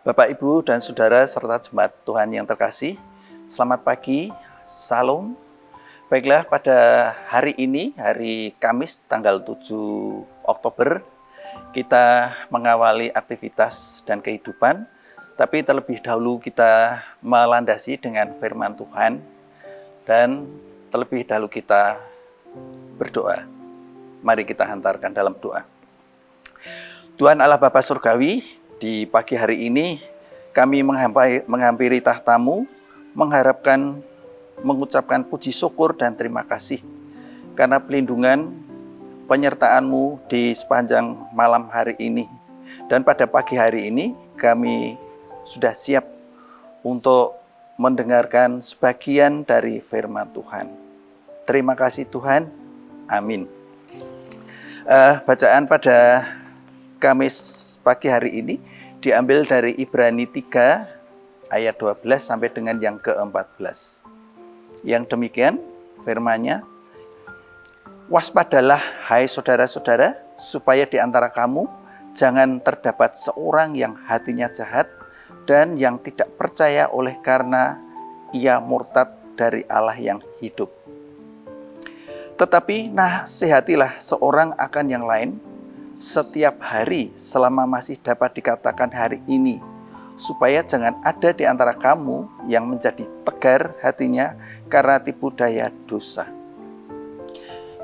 Bapak, Ibu, dan Saudara serta jemaat Tuhan yang terkasih, selamat pagi, Salam. Baiklah, pada hari ini, hari Kamis tanggal 7 Oktober, kita mengawali aktivitas dan kehidupan, tapi terlebih dahulu kita melandasi dengan firman Tuhan, dan terlebih dahulu kita berdoa. Mari kita hantarkan dalam doa. Tuhan Allah Bapa Surgawi, di pagi hari ini kami menghampiri tahta-Mu, mengucapkan puji syukur dan terima kasih karena pelindungan penyertaan-Mu di sepanjang malam hari ini. Dan pada pagi hari ini kami sudah siap untuk mendengarkan sebagian dari firman Tuhan. Terima kasih Tuhan. Amin. Bacaan pada Kamis pagi hari ini diambil dari Ibrani 3 ayat 12 sampai dengan yang ke-14. Yang demikian firman-Nya, waspadalah hai saudara-saudara, supaya di antara kamu jangan terdapat seorang yang hatinya jahat dan yang tidak percaya oleh karena ia murtad dari Allah yang hidup. Tetapi nasihatilah seorang akan yang lain setiap hari selama masih dapat dikatakan hari ini, supaya jangan ada di antara kamu yang menjadi tegar hatinya karena tipu daya dosa.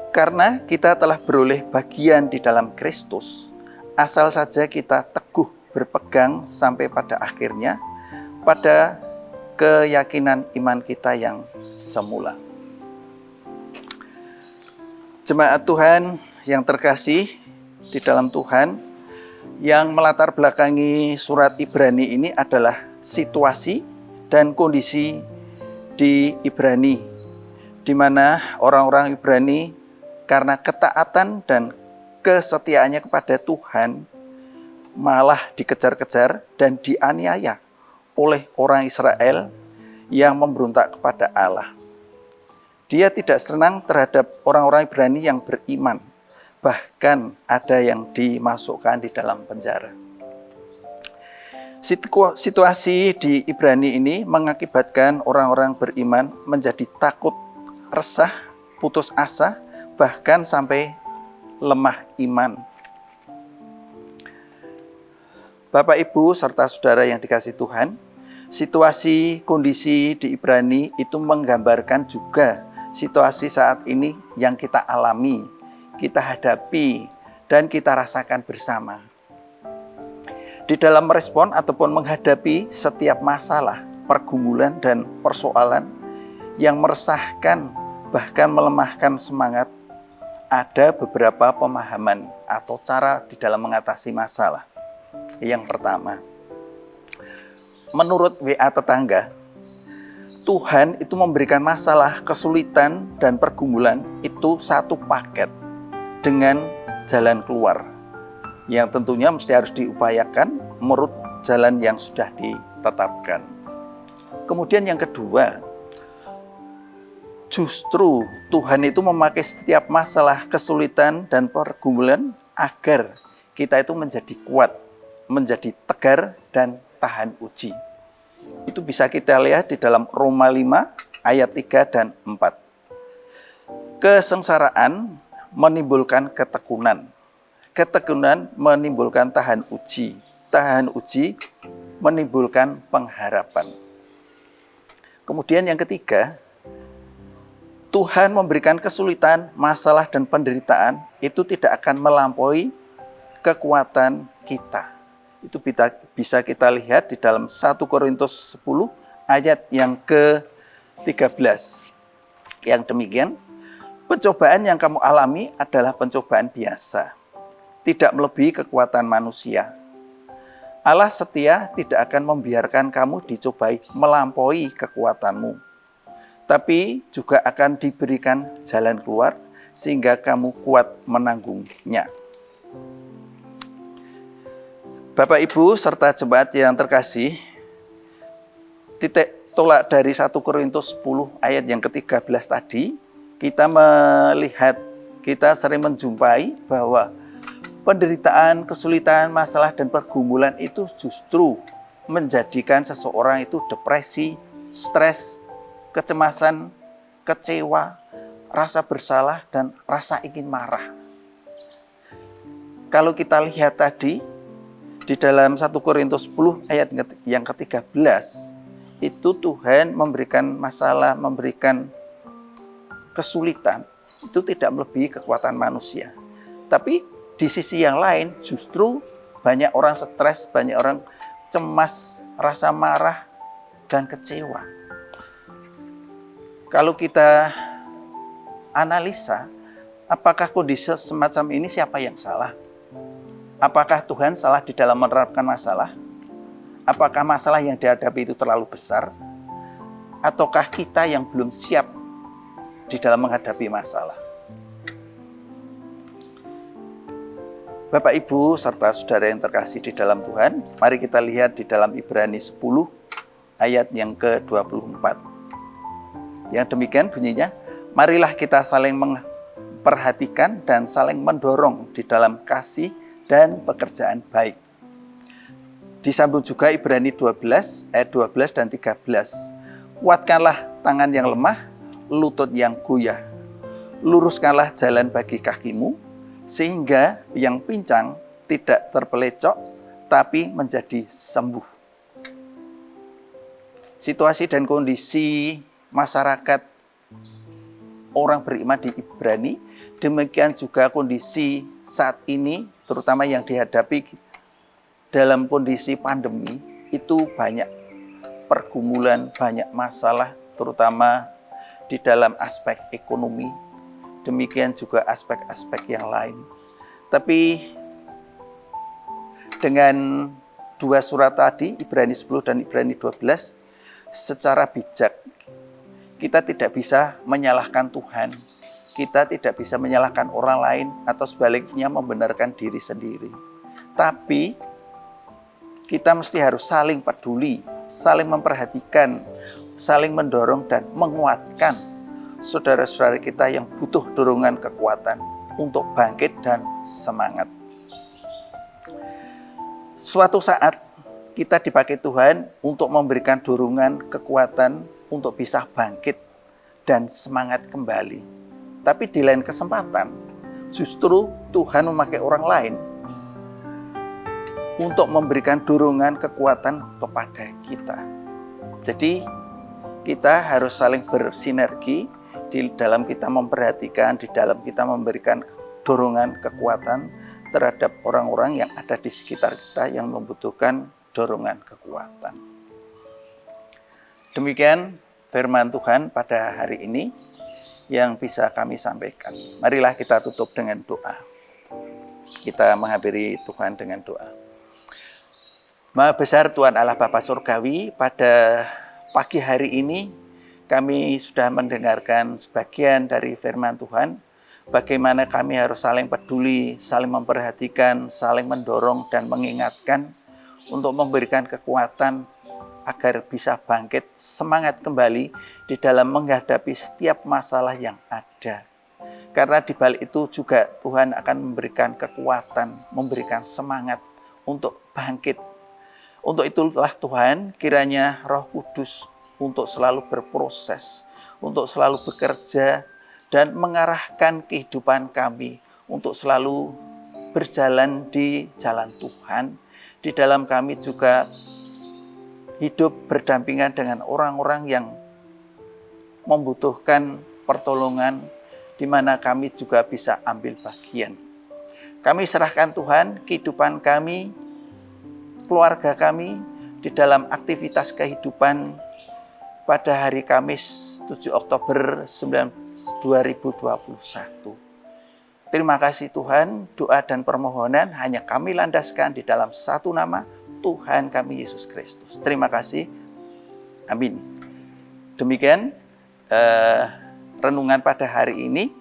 Karena kita telah beroleh bagian di dalam Kristus, asal saja kita teguh berpegang sampai pada akhirnya, pada keyakinan iman kita yang semula. Jemaat Tuhan yang terkasih di dalam Tuhan, yang melatar belakangi surat Ibrani ini adalah situasi dan kondisi di Ibrani, di mana orang-orang Ibrani karena ketaatan dan kesetiaannya kepada Tuhan malah dikejar-kejar dan dianiaya oleh orang Israel yang memberontak kepada Allah. Dia tidak senang terhadap orang-orang Ibrani yang beriman. Bahkan ada yang dimasukkan di dalam penjara. Situasi di Ibrani ini mengakibatkan orang-orang beriman menjadi takut, resah, putus asa, bahkan sampai lemah iman. Bapak, Ibu, serta saudara yang dikasihi Tuhan, situasi kondisi di Ibrani itu menggambarkan juga situasi saat ini yang kita alami, kita hadapi, dan kita rasakan bersama. Di dalam merespon ataupun menghadapi setiap masalah, pergumulan, dan persoalan yang meresahkan, bahkan melemahkan semangat, ada beberapa pemahaman atau cara di dalam mengatasi masalah. Yang pertama, menurut WA tetangga, Tuhan itu memberikan masalah, kesulitan, dan pergumulan itu satu paket dengan jalan keluar yang tentunya mesti harus diupayakan menurut jalan yang sudah ditetapkan. Kemudian yang kedua, justru Tuhan itu memakai setiap masalah, kesulitan, dan pergumulan agar kita itu menjadi kuat, menjadi tegar, dan tahan uji. Itu bisa kita lihat di dalam Roma 5 ayat 3 dan 4. Kesengsaraan menimbulkan ketekunan. Ketekunan menimbulkan tahan uji. Tahan uji menimbulkan pengharapan. Kemudian yang ketiga, Tuhan memberikan kesulitan, masalah, dan penderitaan itu tidak akan melampaui kekuatan kita. Itu bisa kita lihat di dalam 1 Korintus 10 ayat yang ke-13. Yang demikian, pencobaan yang kamu alami adalah pencobaan biasa, tidak melebihi kekuatan manusia. Allah setia tidak akan membiarkan kamu dicobai melampaui kekuatanmu, tapi juga akan diberikan jalan keluar sehingga kamu kuat menanggungnya. Bapak, Ibu, serta jemaat yang terkasih, titik tolak dari 1 Korintus 10 ayat yang ke-13 tadi, kita melihat, kita sering menjumpai bahwa penderitaan, kesulitan, masalah, dan pergumulan itu justru menjadikan seseorang itu depresi, stres, kecemasan, kecewa, rasa bersalah, dan rasa ingin marah. Kalau kita lihat tadi, di dalam 1 Korintus 10 ayat yang ke-13, itu Tuhan memberikan masalah, memberikan kesulitan, itu tidak melebihi kekuatan manusia. Tapi di sisi yang lain justru banyak orang stres, banyak orang cemas, rasa marah, dan kecewa. Kalau kita analisa, apakah kondisi semacam ini siapa yang salah? Apakah Tuhan salah di dalam menerapkan masalah? Apakah masalah yang dihadapi itu terlalu besar? Ataukah kita yang belum siap di dalam menghadapi masalah? Bapak, Ibu, serta saudara yang terkasih di dalam Tuhan, mari kita lihat di dalam Ibrani 10 ayat yang ke-24. Yang demikian bunyinya, marilah kita saling memperhatikan dan saling mendorong di dalam kasih dan pekerjaan baik. Disambung juga Ibrani 12 ayat 12 dan 13. Kuatkanlah tangan yang lemah, lutut yang goyah. Luruskanlah jalan bagi kakimu, sehingga yang pincang tidak terpelecok, tapi menjadi sembuh. Situasi dan kondisi masyarakat orang beriman di Ibrani, demikian juga kondisi saat ini, terutama yang dihadapi dalam kondisi pandemi, itu banyak pergumulan, banyak masalah, terutama di dalam aspek ekonomi, demikian juga aspek-aspek yang lain. Tapi dengan dua surat tadi, Ibrani 10 dan Ibrani 12, secara bijak, kita tidak bisa menyalahkan Tuhan. Kita tidak bisa menyalahkan orang lain atau sebaliknya membenarkan diri sendiri. Tapi kita mesti harus saling peduli, saling memperhatikan, saling mendorong dan menguatkan saudara-saudara kita yang butuh dorongan kekuatan untuk bangkit dan semangat. Suatu saat kita dipakai Tuhan untuk memberikan dorongan kekuatan untuk bisa bangkit dan semangat kembali. Tapi di lain kesempatan, justru Tuhan memakai orang lain untuk memberikan dorongan kekuatan kepada kita. Jadi kita harus saling bersinergi di dalam kita memperhatikan, di dalam kita memberikan dorongan kekuatan terhadap orang-orang yang ada di sekitar kita yang membutuhkan dorongan kekuatan. Demikian firman Tuhan pada hari ini yang bisa kami sampaikan. Marilah kita tutup dengan doa. Kita menghampiri Tuhan dengan doa. Maha besar Tuhan Allah Bapa Surgawi, pada pagi hari ini kami sudah mendengarkan sebagian dari firman Tuhan, bagaimana kami harus saling peduli, saling memperhatikan, saling mendorong dan mengingatkan untuk memberikan kekuatan agar bisa bangkit semangat kembali di dalam menghadapi setiap masalah yang ada. Karena di balik itu juga Tuhan akan memberikan kekuatan, memberikan semangat untuk bangkit. Untuk itulah Tuhan, kiranya Roh Kudus untuk selalu berproses, untuk selalu bekerja dan mengarahkan kehidupan kami untuk selalu berjalan di jalan Tuhan. Di dalam kami juga hidup berdampingan dengan orang-orang yang membutuhkan pertolongan, di mana kami juga bisa ambil bagian. Kami serahkan Tuhan kehidupan kami, keluarga kami di dalam aktivitas kehidupan pada hari Kamis 7 Oktober 2021. Terima kasih Tuhan, doa dan permohonan hanya kami landaskan di dalam satu nama, Tuhan kami Yesus Kristus. Terima kasih. Amin. Demikian renungan pada hari ini,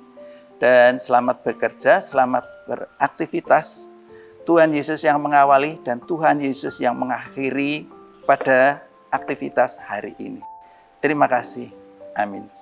dan selamat bekerja, selamat beraktivitas. Tuhan Yesus yang mengawali dan Tuhan Yesus yang mengakhiri pada aktivitas hari ini. Terima kasih. Amin.